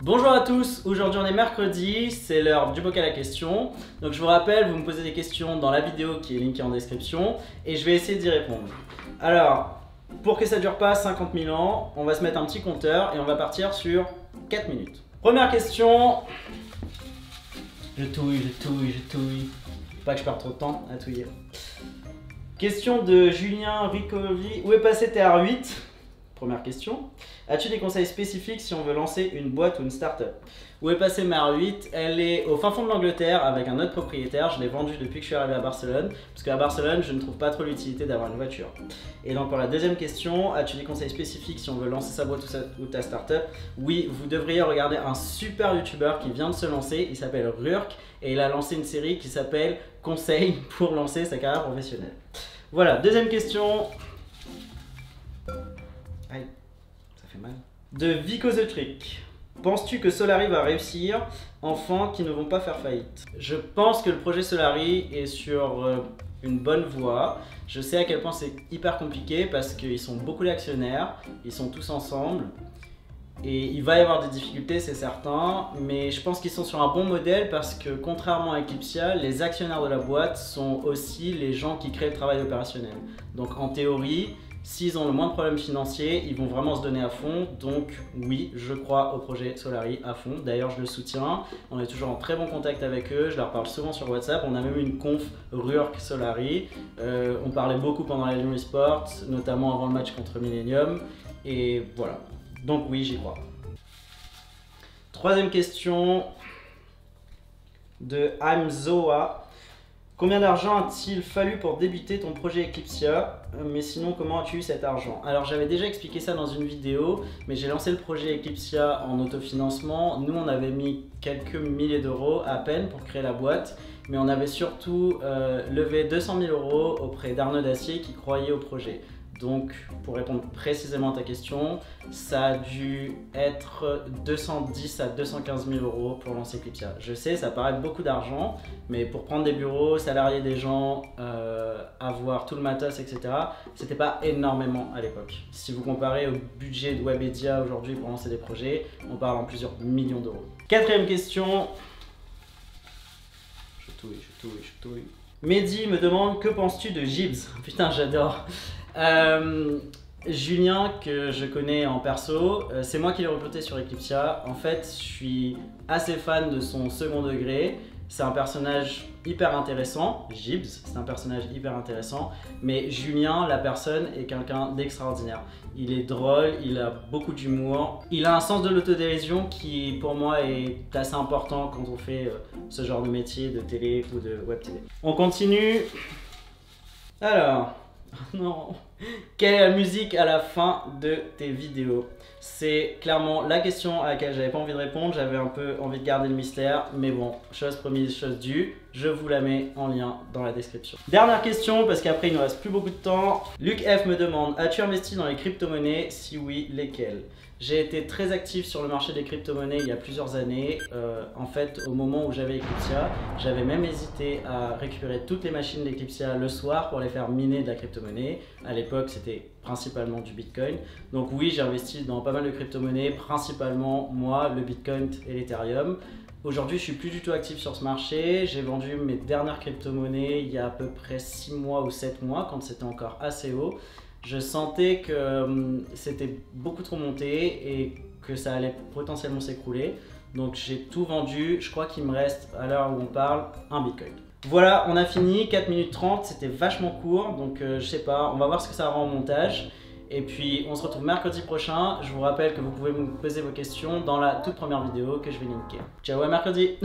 Bonjour à tous, aujourd'hui on est mercredi, c'est l'heure du bocal à questions. Donc je vous rappelle, vous me posez des questions dans la vidéo qui est linkée en description et je vais essayer d'y répondre. Alors, pour que ça dure pas 50 000 ans, on va se mettre un petit compteur et on va partir sur 4 minutes. Première question. Je touille. Pas que je perde trop de temps à touiller. Question de Julien Ricoli. Où est passé TR8? Première question. As-tu des conseils spécifiques si on veut lancer une boîte ou une start-up? Où est passée ma R8? Elle est au fin fond de l'Angleterre avec un autre propriétaire. Je l'ai vendue depuis que je suis arrivé à Barcelone. Parce qu'à Barcelone, je ne trouve pas trop l'utilité d'avoir une voiture. Et donc pour la deuxième question, as-tu des conseils spécifiques si on veut lancer sa boîte ou ta start-up? Oui, vous devriez regarder un super youtubeur qui vient de se lancer. Il s'appelle Rurk et il a lancé une série qui s'appelle Conseils pour lancer sa carrière professionnelle. Voilà, deuxième question. Aïe, ça fait mal. De Vico the Trick. Penses-tu que Solary va réussir, enfants qui ne vont pas faire faillite? Je pense que le projet Solary est sur une bonne voie. Je sais à quel point c'est hyper compliqué parce qu'ils sont beaucoup d'actionnaires, ils sont tous ensemble. Et il va y avoir des difficultés, c'est certain, mais je pense qu'ils sont sur un bon modèle parce que contrairement à Eclipsia, les actionnaires de la boîte sont aussi les gens qui créent le travail opérationnel. Donc en théorie, s'ils ont le moins de problèmes financiers, ils vont vraiment se donner à fond. Donc oui, je crois au projet Solary à fond. D'ailleurs, je le soutiens. On est toujours en très bon contact avec eux. Je leur parle souvent sur WhatsApp. On a même eu une conf Rurk Solary. On parlait beaucoup pendant la Lyon eSports, notamment avant le match contre Millennium. Et voilà. Donc oui, j'y crois. Troisième question de Amzoa. Combien d'argent a-t-il fallu pour débuter ton projet Eclipsia? Mais sinon, comment as-tu eu cet argent? Alors j'avais déjà expliqué ça dans une vidéo, mais j'ai lancé le projet Eclipsia en autofinancement. Nous, on avait mis quelques milliers d'euros à peine pour créer la boîte, mais on avait surtout levé 200 000 euros auprès d'Arnaud Dacier qui croyait au projet. Donc, pour répondre précisément à ta question, ça a dû être 210 à 215 000 euros pour lancer Eclipsia. Je sais, ça paraît beaucoup d'argent, mais pour prendre des bureaux, salarier des gens, avoir tout le matos, etc., c'était pas énormément à l'époque. Si vous comparez au budget de Webedia aujourd'hui pour lancer des projets, on parle en plusieurs millions d'euros. Quatrième question. Je touille. Mehdi me demande, que penses-tu de Gibbs? Putain, j'adore. Julien, que je connais en perso, c'est moi qui l'ai recruté sur Eclipsia. En fait, je suis assez fan de son second degré. C'est un personnage hyper intéressant. Gibbs, c'est un personnage hyper intéressant. Mais Julien, la personne, est quelqu'un d'extraordinaire. Il est drôle, il a beaucoup d'humour. Il a un sens de l'autodérision qui, pour moi, est assez important quand on fait ce genre de métier de télé ou de web télé. On continue. Alors... Non. Quelle est la musique à la fin de tes vidéos? C'est clairement la question à laquelle j'avais pas envie de répondre. J'avais un peu envie de garder le mystère, mais bon, chose promise, chose due. Je vous la mets en lien dans la description. Dernière question, parce qu'après il ne reste plus beaucoup de temps. Luc F me demande, as-tu investi dans les crypto-monnaies? Si oui, lesquelles? J'ai été très actif sur le marché des crypto-monnaies il y a plusieurs années. En fait, au moment où j'avais Eclipsia, j'avais même hésité à récupérer toutes les machines d'Eclipsia le soir pour les faire miner de la crypto-monnaie. À l'époque, c'était principalement du Bitcoin. Donc oui, j'ai investi dans pas mal de crypto-monnaies, principalement moi, le Bitcoin et l'Ethereum. Aujourd'hui, je suis plus du tout actif sur ce marché. J'ai vendu mes dernières crypto-monnaies il y a à peu près 6 mois ou 7 mois, quand c'était encore assez haut. Je sentais que c'était beaucoup trop monté et que ça allait potentiellement s'écrouler. Donc j'ai tout vendu. Je crois qu'il me reste, à l'heure où on parle, un Bitcoin. Voilà, on a fini, 4 minutes 30, c'était vachement court. Donc je sais pas, on va voir ce que ça rend au montage. Et puis on se retrouve mercredi prochain. Je vous rappelle que vous pouvez me poser vos questions dans la toute première vidéo que je vais linker. Ciao, à mercredi.